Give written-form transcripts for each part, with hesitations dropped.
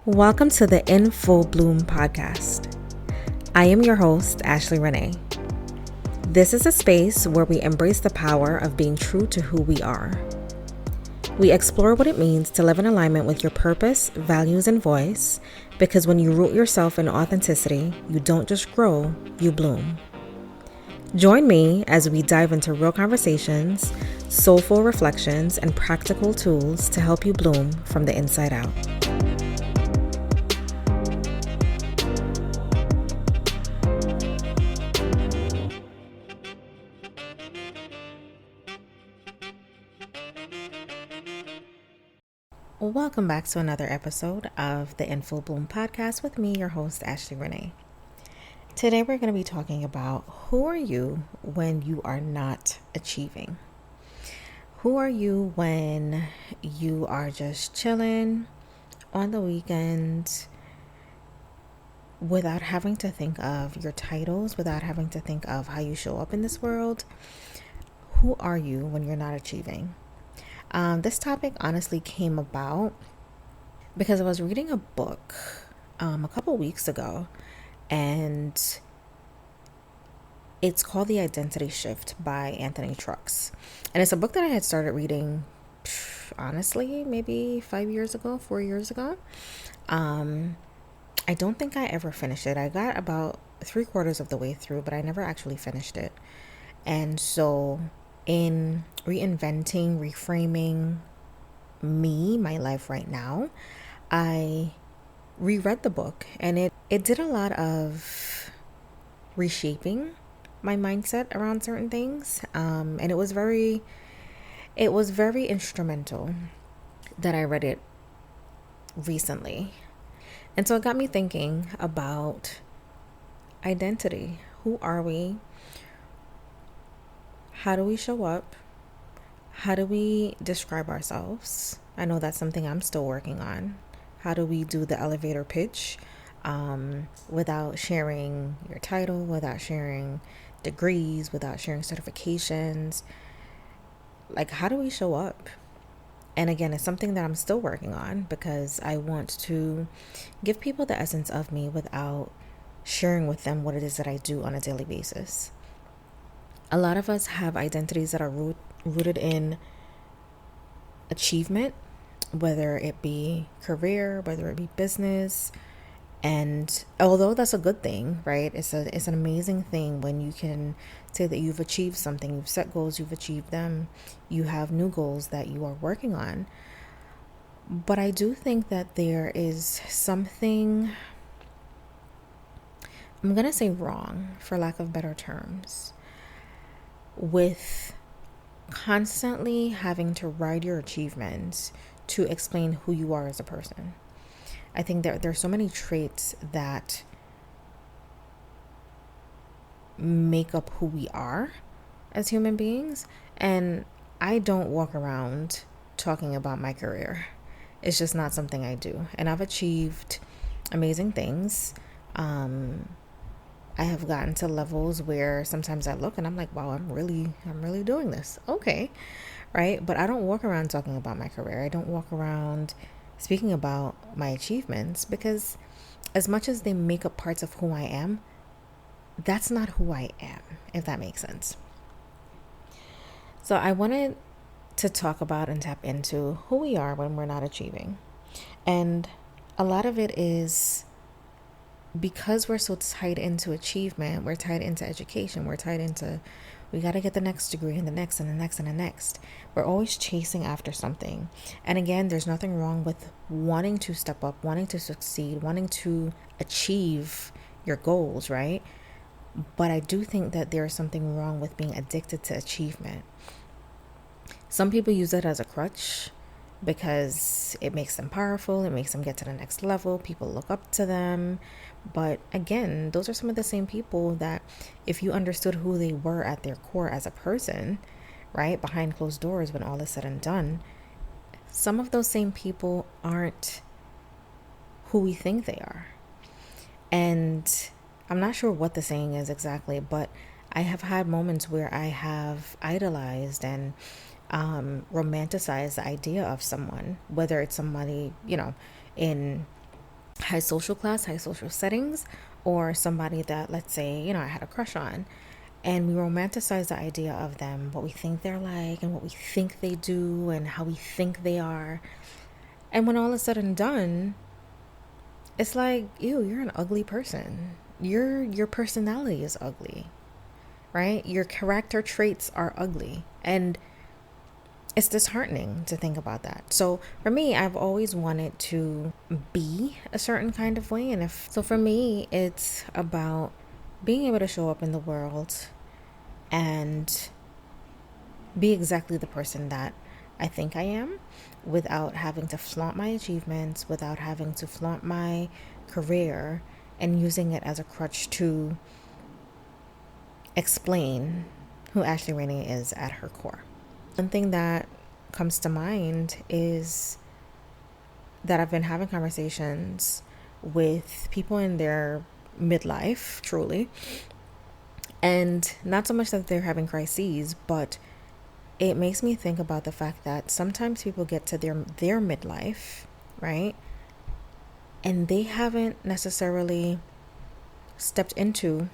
Welcome to the In Full Bloom podcast. I am your host, Ashley Renee. This is a space where we embrace the power of being true to who we are. We explore what it means to live in alignment with your purpose, values, and voice, because when you root yourself in authenticity, you don't just grow, you bloom. Join me as we dive into real conversations, soulful reflections, and practical tools to help you bloom from the inside out. Welcome back to another episode of the In Full Bloom podcast with me, your host, Ashley Renee. Today we're going to be talking about who are you when you are not achieving? Who are you when you are just chilling on the weekend without having to think of your titles, without having to think of how you show up in this world? Who are you when you're not achieving? This topic honestly came about because I was reading a book a couple weeks ago, and it's called The Identity Shift by Anthony Trucks. And it's a book that I had started reading, honestly, maybe 4 years ago. I don't think I ever finished it. I got about 3/4 of the way through, but I never actually finished it. And so in reinventing, reframing my life right now, I reread the book, and it did a lot of reshaping my mindset around certain things. And it was very instrumental that I read it recently. And so it got me thinking about identity. Who are we? How do we show up? How do we describe ourselves? I know that's something I'm still working on. How do we do the elevator pitch without sharing your title, without sharing degrees, without sharing certifications? Like, how do we show up? And again, it's something that I'm still working on because I want to give people the essence of me without sharing with them what it is that I do on a daily basis. A lot of us have identities that are rooted in achievement, whether it be career, whether it be business. And although that's a good thing, right? It's an amazing thing when you can say that you've achieved something, you've set goals, you've achieved them, you have new goals that you are working on. But I do think that there is something, I'm going to say wrong, for lack of better terms, with constantly having to write your achievements to explain who you are as a person. I think there's so many traits that make up who we are as human beings, and I don't walk around talking about my career. It's just not something I do. And I've achieved amazing things. I have gotten to levels where sometimes I look and I'm like, wow, I'm really doing this. Okay. Right. But I don't walk around talking about my career. I don't walk around speaking about my achievements, because as much as they make up parts of who I am, that's not who I am, if that makes sense. So I wanted to talk about and tap into who we are when we're not achieving. And a lot of it is because we're so tied into achievement, we're tied into education, we're tied into, we got to get the next degree and the next and the next and the next. We're always chasing after something. And again, there's nothing wrong with wanting to step up, wanting to succeed, wanting to achieve your goals, right? But I do think that there is something wrong with being addicted to achievement. Some people use it as a crutch because it makes them powerful, it makes them get to the next level, people look up to them. But again, those are some of the same people that, if you understood who they were at their core as a person, right, behind closed doors, when all is said and done, some of those same people aren't who we think they are. And I'm not sure what the saying is exactly, but I have had moments where I have idolized and romanticized the idea of someone, whether it's somebody, in high social class, high social settings, or somebody that, let's say, I had a crush on, and we romanticize the idea of them, what we think they're like, and what we think they do, and how we think they are. And when all is said and done, it's like, ew, you're an ugly person. Your personality is ugly, right? Your character traits are ugly. And it's disheartening to think about that. So for me, I've always wanted to be a certain kind of way. And if so, for me, it's about being able to show up in the world and be exactly the person that I think I am, without having to flaunt my achievements, without having to flaunt my career and using it as a crutch to explain who Ashley Rainey is at her core. One thing that comes to mind is that I've been having conversations with people in their midlife, truly, and not so much that they're having crises, but it makes me think about the fact that sometimes people get to their midlife, right? And they haven't necessarily stepped into,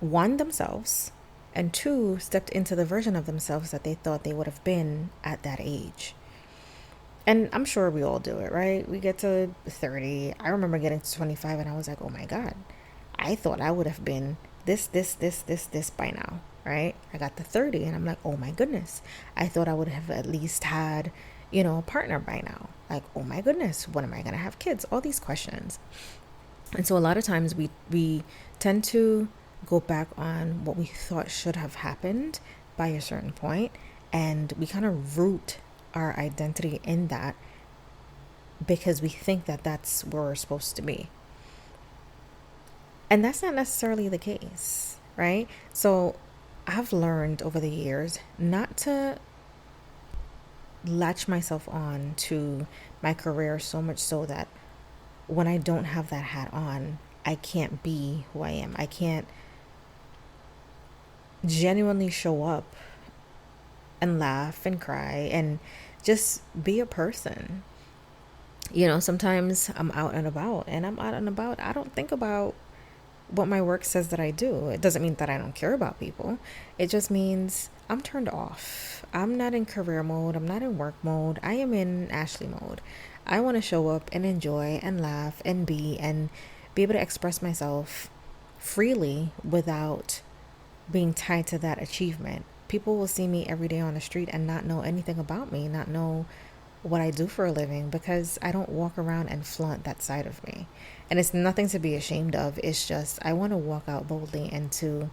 one, themselves, and two, stepped into the version of themselves that they thought they would have been at that age. And I'm sure we all do it, right? We get to 30. I remember getting to 25 and I was like, oh my God, I thought I would have been this by now, right? I got to 30 and I'm like, oh my goodness, I thought I would have at least had, a partner by now. Like, oh my goodness, when am I going to have kids? All these questions. And so a lot of times we tend to go back on what we thought should have happened by a certain point, and we kind of root our identity in that because we think that that's where we're supposed to be. And that's not necessarily the case, right? So I've learned over the years not to latch myself on to my career so much so that when I don't have that hat on, I can't be who I am. I can't genuinely show up and laugh and cry and just be a person. Sometimes I'm out and about, and I don't think about what my work says that I do. It doesn't mean that I don't care about people. It just means I'm turned off. I'm not in career mode. I'm not in work mode. I am in Ashley mode. I want to show up and enjoy and laugh and be able to express myself freely without being tied to that achievement. People will see me every day on the street and not know anything about me, not know what I do for a living, because I don't walk around and flaunt that side of me. And it's nothing to be ashamed of. It's just I want to walk out boldly into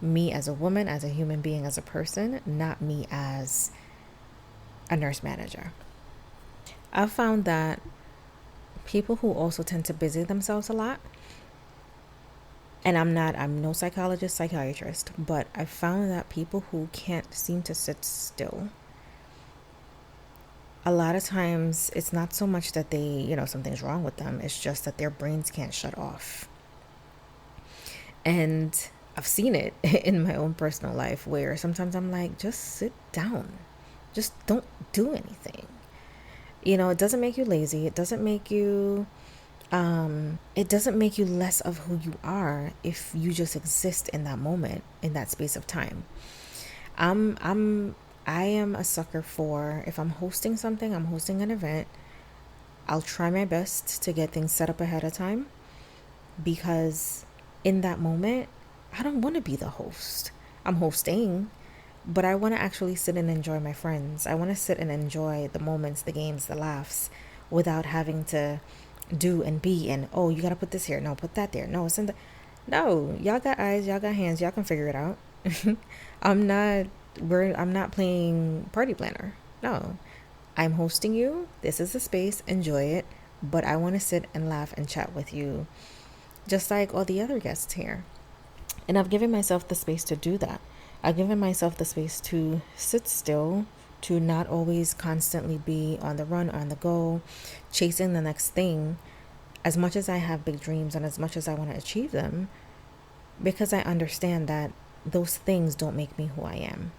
me as a woman, as a human being, as a person, not me as a nurse manager. I've found that people who also tend to busy themselves a lot, and I'm no psychologist, psychiatrist, but I've found that people who can't seem to sit still, a lot of times it's not so much that they, something's wrong with them. It's just that their brains can't shut off. And I've seen it in my own personal life where sometimes I'm like, just sit down. Just don't do anything. It doesn't make you lazy. It doesn't make you less of who you are if you just exist in that moment, in that space of time. I am a sucker for, if I'm hosting something, I'm hosting an event, I'll try my best to get things set up ahead of time, because in that moment, I don't want to be the host. I'm hosting, but I want to actually sit and enjoy my friends. I want to sit and enjoy the moments, the games, the laughs, without having to do and be and, oh, you got to put this here. No, put that there. No, it's in the... No, y'all got eyes, y'all got hands, y'all can figure it out. I'm not playing party planner. No, I'm hosting you. This is the space. Enjoy it. But I want to sit and laugh and chat with you, just like all the other guests here. And I've given myself the space to do that. I've given myself the space to sit still, to not always constantly be on the run, on the go, chasing the next thing, as much as I have big dreams and as much as I want to achieve them, because I understand that those things don't make me who I am.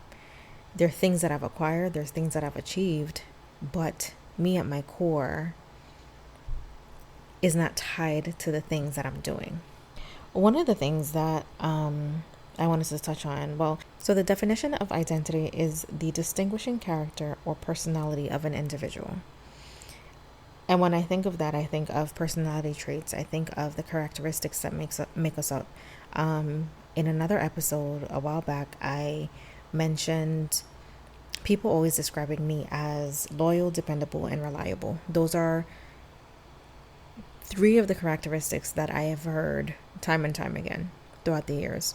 There are things that I've acquired, there's things that I've achieved, but me at my core, is not tied to the things that I'm doing. One of the things that I wanted to touch on, well, so the definition of identity is the distinguishing character or personality of an individual. And when I think of that, I think of personality traits. I think of the characteristics that make us up. In another episode a while back, I mentioned people always describing me as loyal, dependable, and reliable. Those are three of the characteristics that I have heard time and time again throughout the years.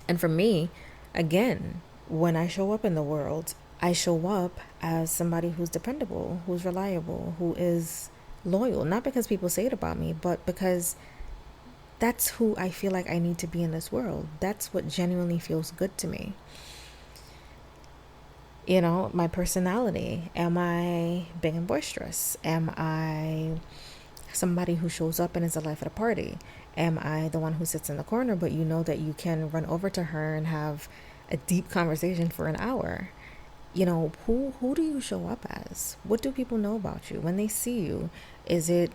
And for me, again, when I show up in the world, I show up as somebody who's dependable, who's reliable, who is loyal. Not because people say it about me, but because that's who I feel like I need to be in this world. That's what genuinely feels good to me. You know, my personality. Am I big and boisterous? Am I somebody who shows up and is the life of the party? Am I the one who sits in the corner, but you know that you can run over to her and have a deep conversation for an hour? You know, who do you show up as? What do people know about you when they see you? Is it,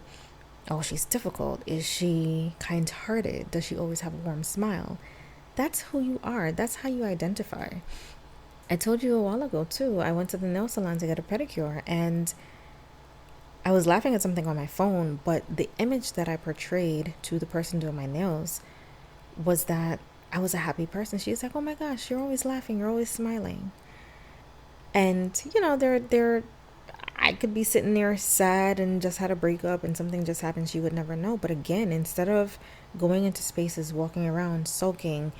oh, she's difficult? Is she kind-hearted? Does she always have a warm smile? That's who you are. That's how you identify. I told you a while ago too, I went to the nail salon to get a pedicure, and I was laughing at something on my phone, but the image that I portrayed to the person doing my nails was that I was a happy person. She was like, "Oh my gosh, you're always laughing, you're always smiling." And you know, I could be sitting there sad and just had a breakup and something just happened, she would never know. But again, instead of going into spaces, walking around, sulking,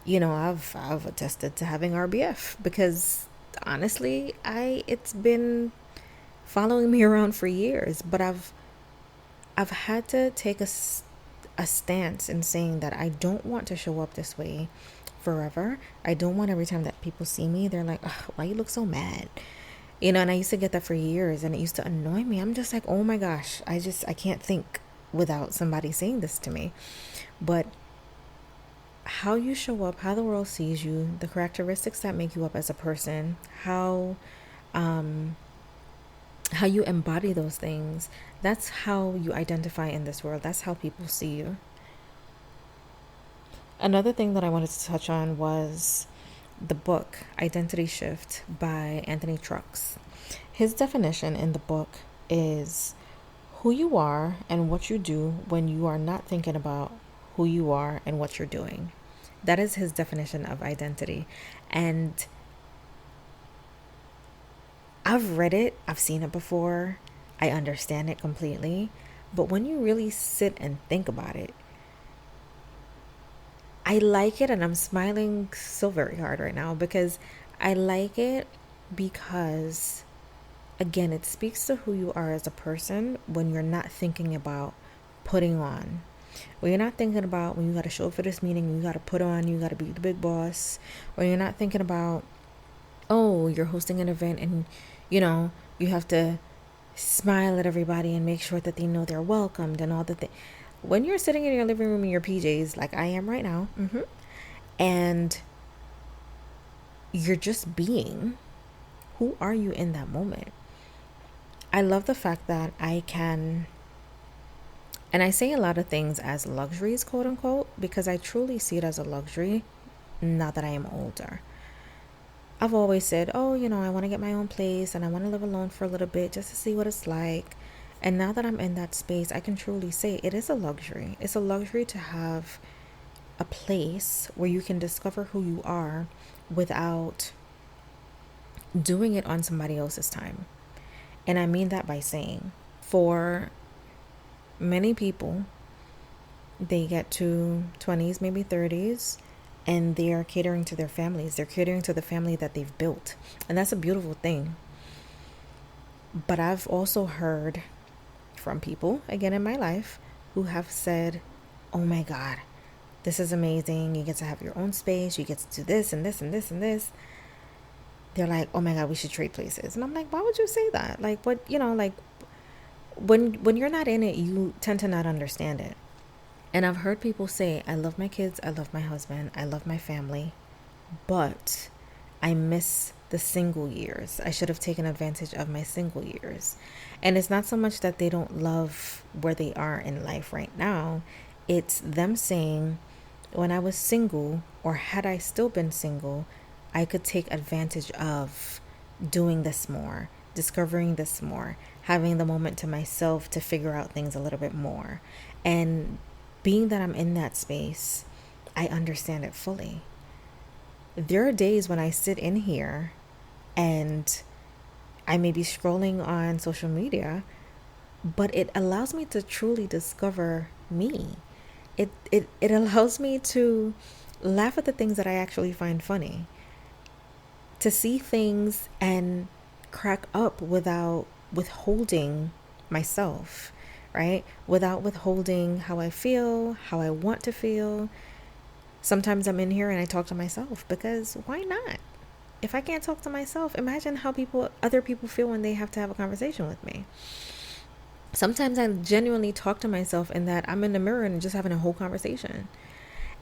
you know, I've attested to having RBF because honestly, it's been following me around for years, but I've had to take a stance in saying that I don't want to show up this way forever. I don't want every time that people see me, they're like, "Ugh, why you look so mad?" You know, and I used to get that for years, and it used to annoy me. I'm just like, oh my gosh, I can't think without somebody saying this to me. But how you show up, how the world sees you, the characteristics that make you up as a person, um how you embody those things, that's how you identify in this world. That's how people see you. Another thing that I wanted to touch on was the book Identity Shift by Anthony Trucks. His definition in the book is who you are and what you do when you are not thinking about who you are and what you're doing. That is his definition of identity. And I've read it, I've seen it before, I understand it completely. But when you really sit and think about it, I like it, and I'm smiling so very hard right now because I like it because, again, it speaks to who you are as a person when you're not thinking about putting on. When you're not thinking about when you got to show up for this meeting, you got to put on, you got to be the big boss. When you're not thinking about, oh, you're hosting an event and, you know, you have to smile at everybody and make sure that they know they're welcomed and all the things. When you're sitting in your living room in your PJs, like I am right now, and you're just being, who are you in that moment? I love the fact that I can, and I say a lot of things as luxuries, quote unquote, because I truly see it as a luxury now that I am older. I've always said, oh, you know, I want to get my own place and I want to live alone for a little bit just to see what it's like. And now that I'm in that space, I can truly say it is a luxury. It's a luxury to have a place where you can discover who you are without doing it on somebody else's time. And I mean that by saying, for many people, they get to 20s, maybe 30s, and they are catering to their families. They're catering to the family that they've built. And that's a beautiful thing. But I've also heard from people, again in my life, who have said, oh my God, this is amazing. You get to have your own space. You get to do this and this and this and this. They're like, oh my God, we should trade places. And I'm like, why would you say that? Like, what, you know, like when you're not in it, you tend to not understand it. And I've heard people say, I love my kids, I love my husband, I love my family, but I miss the single years. I should have taken advantage of my single years. And it's not so much that they don't love where they are in life right now. It's them saying, when I was single, or had I still been single, I could take advantage of doing this more, discovering this more, having the moment to myself to figure out things a little bit more. And being that I'm in that space, I understand it fully. There are days when I sit in here and I may be scrolling on social media, but it allows me to truly discover me. It allows me to laugh at the things that I actually find funny, to see things and crack up without withholding myself, right? Without withholding how I feel, how I want to feel. Sometimes I'm in here and I talk to myself, because why not? If I can't talk to myself, imagine how other people feel when they have to have a conversation with me. Sometimes I genuinely talk to myself in that I'm in the mirror and just having a whole conversation.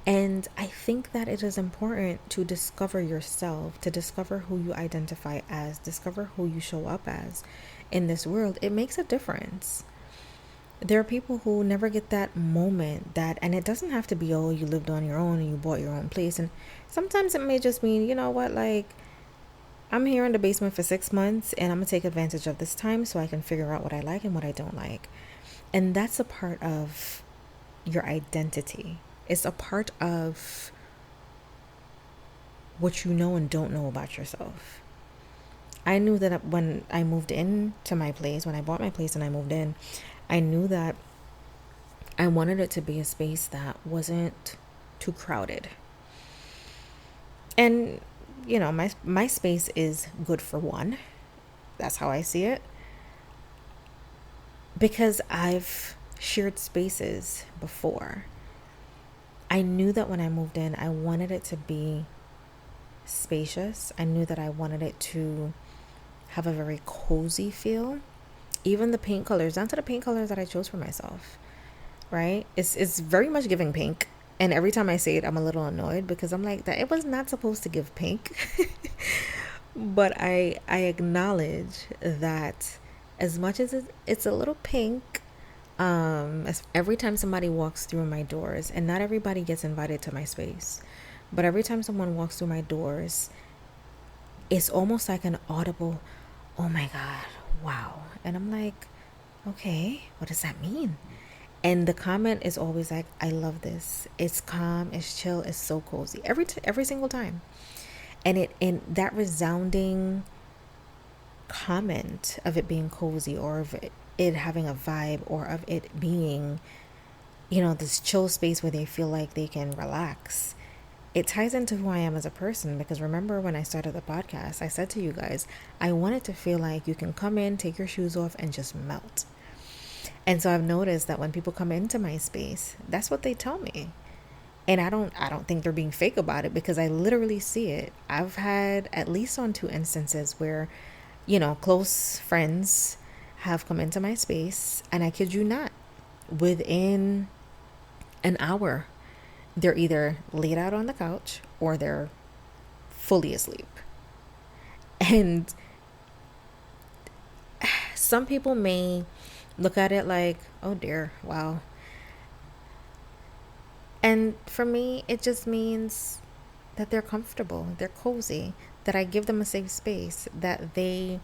And I think that it is important to discover yourself, to discover who you identify as, discover who you show up as in this world. It makes a difference. There are people who never get that moment, and it doesn't have to be, oh, you lived on your own and you bought your own place. And sometimes it may just mean, you know what, like, I'm here in the basement for 6 months and I'm going to take advantage of this time so I can figure out what I like and what I don't like. And that's a part of your identity. It's a part of what you know and don't know about yourself. I knew that when I moved into my place, when I bought my place and I moved in, I knew that I wanted it to be a space that wasn't too crowded. And, you know, my space is good for one. That's how I see it. Because I've shared spaces before. I knew that when I moved in, I wanted it to be spacious. I knew that I wanted it to have a very cozy feel. Even the paint colors, down to the paint colors that I chose for myself, right? It's very much giving pink. And every time I say it, I'm a little annoyed, because I'm like, that it was not supposed to give pink. But I acknowledge that as much as it's a little pink, every time somebody walks through my doors, and not everybody gets invited to my space, but every time someone walks through my doors, it's almost like an audible, oh my God, wow. And I'm like, okay, what does that mean? And the comment is always like, I love this. It's calm, it's chill, it's so cozy. Every single time. And that resounding comment of it being cozy, or of it having a vibe, or of it being, you know, this chill space where they feel like they can relax, it ties into who I am as a person. Because remember, when I started the podcast, I said to you guys, I want it to feel like you can come in, take your shoes off, and just melt. And so I've noticed that when people come into my space, that's what they tell me. And I don't think they're being fake about it, because I literally see it. I've had at least on 2 instances where, you know, close friends have come into my space, and I kid you not, within an hour, they're either laid out on the couch or they're fully asleep. And some people may look at it like, oh dear, wow. And for me, it just means that they're comfortable, they're cozy, that I give them a safe space, that they,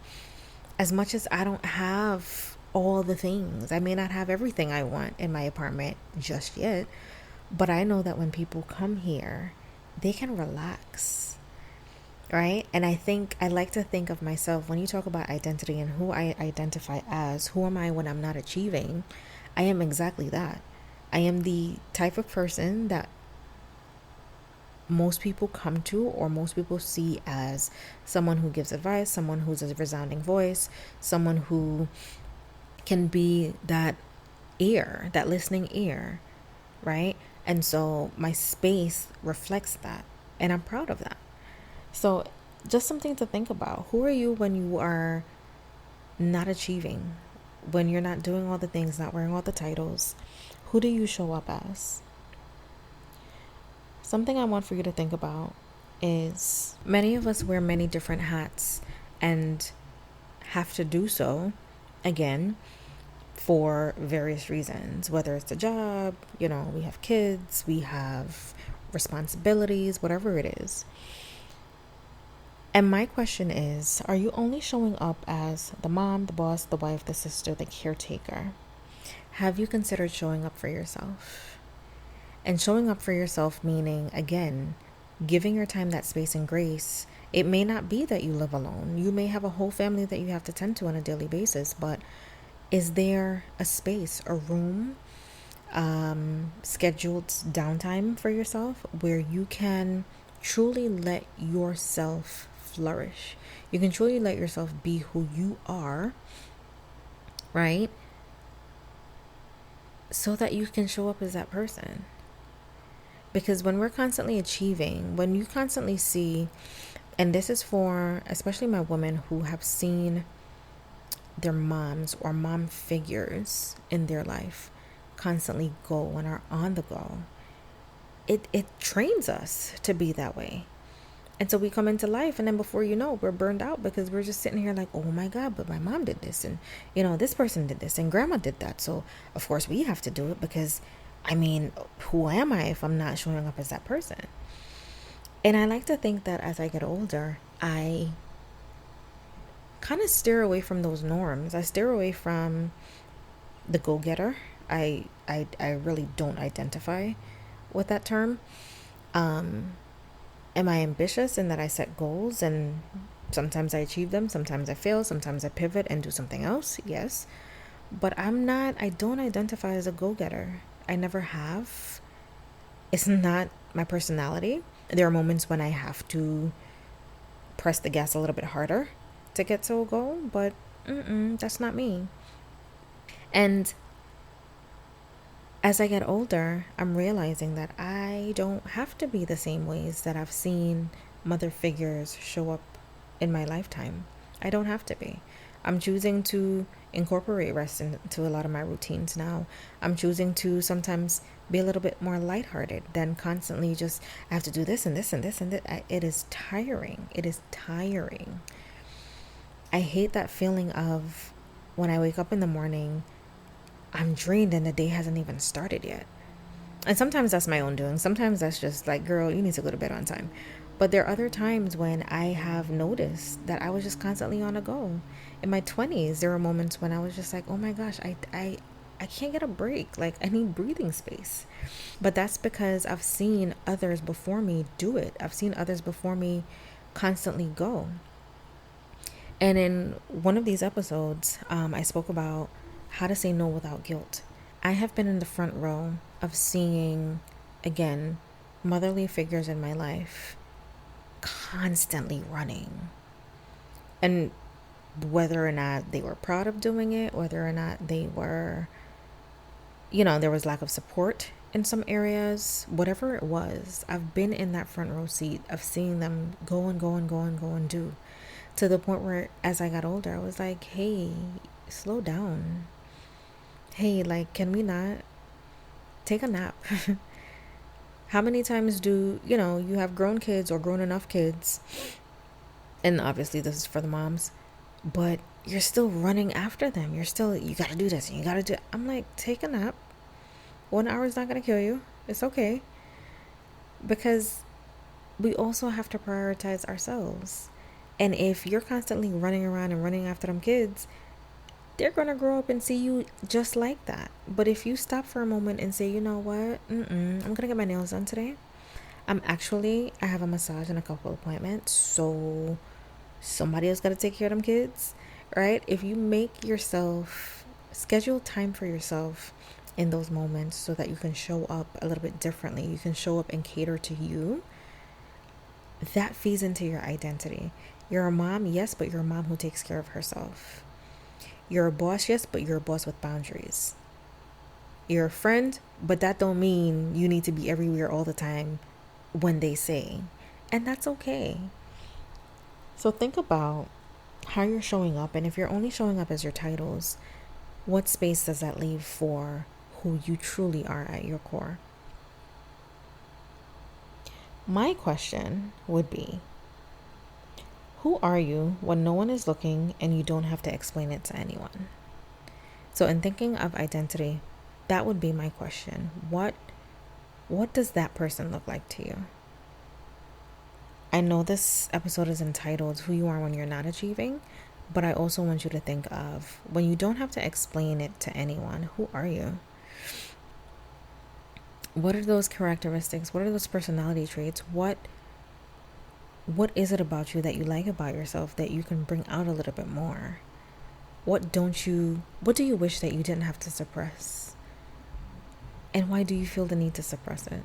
as much as I don't have all the things, I may not have everything I want in my apartment just yet, but I know that when people come here, they can relax, right? And I like to think of myself, when you talk about identity and who I identify as, who am I when I'm not achieving? I am exactly that. I am the type of person that most people come to, or most people see as someone who gives advice, someone who's a resounding voice, someone who can be that ear, that listening ear, right? And so my space reflects that, and I'm proud of that. So just something to think about. Who are you when you are not achieving? When you're not doing all the things, not wearing all the titles? Who do you show up as? Something I want for you to think about is many of us wear many different hats and have to do so again for various reasons, whether it's a job, we have kids, we have responsibilities, whatever it is. And my question is, are you only showing up as the mom, the boss, the wife, the sister, the caretaker? Have you considered showing up for yourself? And showing up for yourself meaning, again, giving your time that space and grace. It may not be that you live alone. You may have a whole family that you have to tend to on a daily basis, but is there a space, a room, scheduled downtime for yourself where you can truly let yourself flourish? You can truly let yourself be who you are, right? So that you can show up as that person. Because when we're constantly achieving, when you constantly see, and this is for especially my women who have seen their moms or mom figures in their life constantly go and are on the go, it trains us to be that way. And so we come into life, and then before you know, we're burned out because we're just sitting here like, oh my God, but my mom did this, and this person did this, and grandma did that, so of course we have to do it, because who am I if I'm not showing up as that person? And I like to think that as I get older, I kind of steer away from those norms. I steer away from the go-getter. I really don't identify with that term. Am I ambitious in that I set goals and sometimes I achieve them, sometimes I fail, sometimes I pivot and do something else? Yes. But I don't identify as a go-getter. I never have. It's not my personality. There are moments when I have to press the gas a little bit harder to get to a goal, but that's not me. And as I get older, I'm realizing that I don't have to be the same ways that I've seen mother figures show up in my lifetime. I don't have to be. I'm choosing to incorporate rest into a lot of my routines now. I'm choosing to sometimes be a little bit more lighthearted than constantly just, I have to do this and this and this and this. It is tiring. It is tiring. I hate that feeling of when I wake up in the morning, I'm drained and the day hasn't even started yet. And sometimes that's my own doing. Sometimes that's just like, girl, you need to go to bed on time. But there are other times when I have noticed that I was just constantly on a go. In my 20s, there were moments when I was just like, oh my gosh, I can't get a break. Like, I need breathing space. But that's because I've seen others before me do it. I've seen others before me constantly go. And in one of these episodes, I spoke about how to say no without guilt. I have been in the front row of seeing, again, motherly figures in my life constantly running. And whether or not they were proud of doing it, whether or not they were, there was lack of support in some areas, whatever it was, I've been in that front row seat of seeing them go and go and go and go and do. To the point where as I got older, I was like, hey, slow down. Hey, like, can we not take a nap? How many times do, you have grown kids or grown enough kids, and obviously this is for the moms, but you're still running after them. You got to do this and you got to do. I'm like, take a nap. 1 hour is not going to kill you. It's okay. Because we also have to prioritize ourselves. And if you're constantly running around and running after them kids, they're going to grow up and see you just like that. But if you stop for a moment and say, you know what, I'm going to get my nails done today. I have a massage and a couple appointments, so somebody else got to take care of them kids, right? If you make yourself, schedule time for yourself in those moments so that you can show up a little bit differently. You can show up and cater to you. That feeds into your identity. You're a mom, yes, but you're a mom who takes care of herself. You're a boss, yes, but you're a boss with boundaries. You're a friend, but that don't mean you need to be everywhere all the time when they say. And that's okay. So think about how you're showing up, and if you're only showing up as your titles, what space does that leave for who you truly are at your core? My question would be, who are you when no one is looking and you don't have to explain it to anyone? So in thinking of identity, that would be my question. What does that person look like to you? I know this episode is entitled Who You Are When You're Not Achieving, but I also want you to think of when you don't have to explain it to anyone, who are you? What are those characteristics? What are those personality traits? What is it about you that you like about yourself that you can bring out a little bit more? What do you wish that you didn't have to suppress? And why do you feel the need to suppress it?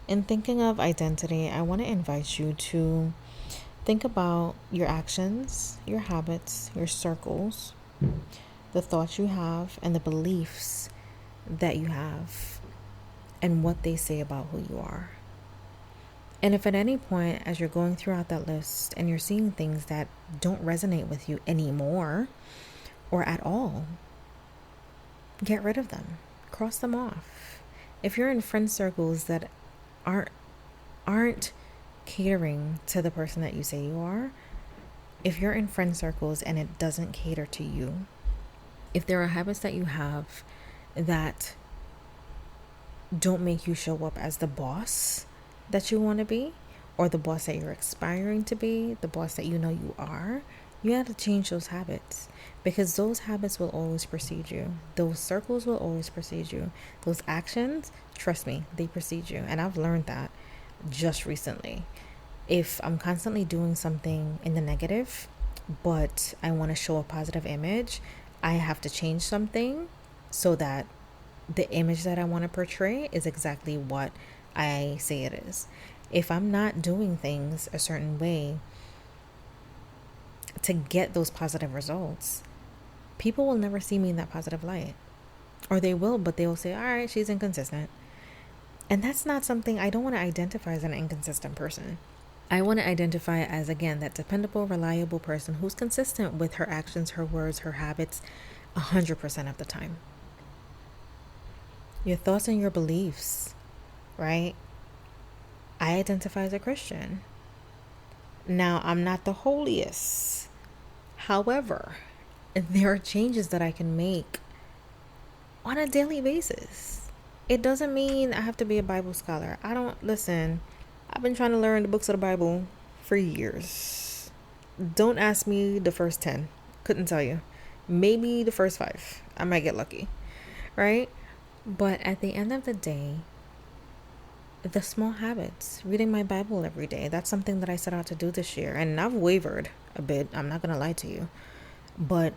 In thinking of identity, I want to invite you to think about your actions, your habits, your circles, the thoughts you have, and the beliefs that you have, and what they say about who you are. And if at any point, as you're going throughout that list and you're seeing things that don't resonate with you anymore or at all, get rid of them, cross them off. If you're in friend circles that aren't catering to the person that you say you are, if you're in friend circles and it doesn't cater to you, if there are habits that you have that don't make you show up as the boss that you want to be, or the boss that you're aspiring to be, the boss that you know you are, you have to change those habits, because those habits will always precede you. Those circles will always precede you. Those actions, trust me, they precede you. And I've learned that just recently. If I'm constantly doing something in the negative, but I want to show a positive image, I have to change something so that the image that I want to portray is exactly what I say it is. If I'm not doing things a certain way to get those positive results, people will never see me in that positive light. Or they will, but they will say, all right, she's inconsistent. And that's not something, I don't want to identify as an inconsistent person. I want to identify as, again, that dependable, reliable person who's consistent with her actions, her words, her habits 100% of the time. Your thoughts and your beliefs, right? I identify as a Christian. Now, I'm not the holiest. However, there are changes that I can make on a daily basis. It doesn't mean I have to be a Bible scholar. I've been trying to learn the books of the Bible for years. Don't ask me the first 10. Couldn't tell you. Maybe the first 5. I might get lucky, right? But at the end of the day, the small habits, reading my Bible every day, that's something that I set out to do this year. And I've wavered a bit. I'm not going to lie to you. But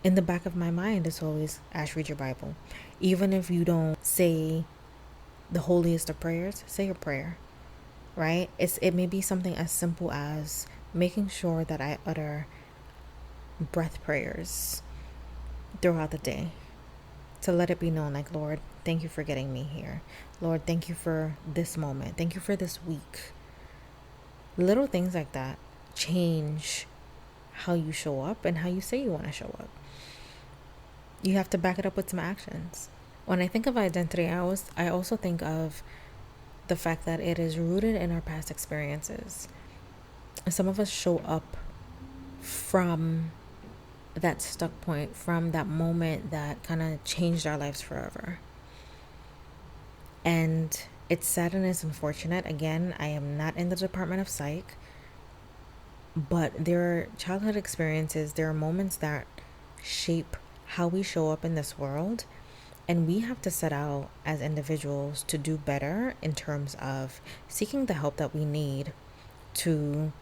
in the back of my mind, it's always, Ash, read your Bible. Even if you don't say the holiest of prayers, say your prayer, right? It may be something as simple as making sure that I utter breath prayers throughout the day to let it be known, like, Lord, thank you for getting me here. Lord, thank you for this moment. Thank you for this week. Little things like that change how you show up and how you say you want to show up. You have to back it up with some actions. When I think of identity, I also think of the fact that it is rooted in our past experiences. Some of us show up from that stuck point, from that moment that kind of changed our lives forever. And it's sad and it's unfortunate. Again, I am not in the Department of Psych, but there are childhood experiences, there are moments that shape how we show up in this world. And we have to set out as individuals to do better in terms of seeking the help that we need to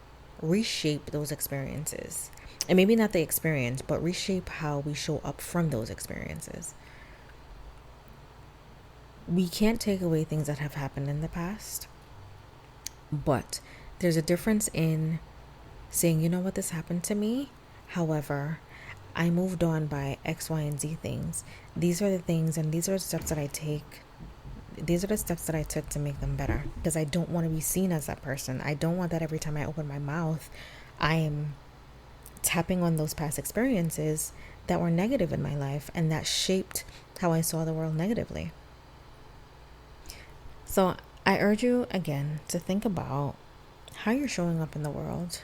reshape those experiences. And maybe not the experience, but reshape how we show up from those experiences. We can't take away things that have happened in the past, but there's a difference in saying, you know what, this happened to me. However, I moved on by X, Y, and Z things. These are the things and these are the steps that I take. These are the steps that I took to make them better, because I don't want to be seen as that person. I don't want that every time I open my mouth, I am tapping on those past experiences that were negative in my life and that shaped how I saw the world negatively. So I urge you again to think about how you're showing up in the world,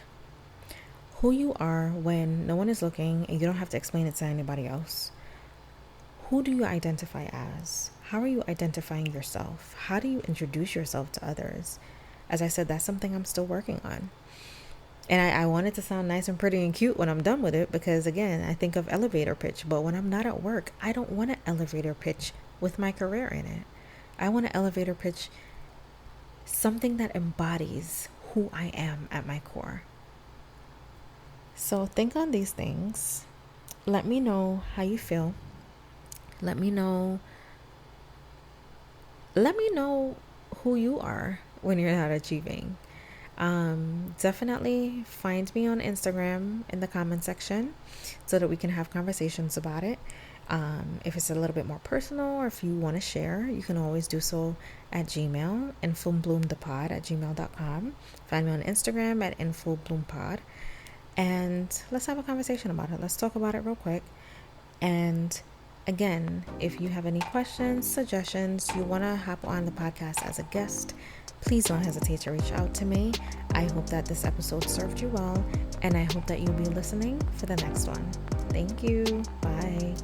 who you are when no one is looking and you don't have to explain it to anybody else. Who do you identify as? How are you identifying yourself? How do you introduce yourself to others? As I said, that's something I'm still working on. And I want it to sound nice and pretty and cute when I'm done with it, because again, I think of elevator pitch, but when I'm not at work, I don't want an elevator pitch with my career in it. I want an elevator pitch, something that embodies who I am at my core. So think on these things. Let me know how you feel. Let me know who you are when you're not achieving. Definitely find me on Instagram in the comment section so that we can have conversations about it. If it's a little bit more personal, or if you want to share, you can always do so at Gmail, infobloomthepod@gmail.com. Find me on Instagram at infobloomthepod, and let's have a conversation about it. Let's talk about it real quick. And again, if you have any questions, suggestions, you want to hop on the podcast as a guest, please don't hesitate to reach out to me. I hope that this episode served you well, and I hope that you'll be listening for the next one. Thank you. Bye.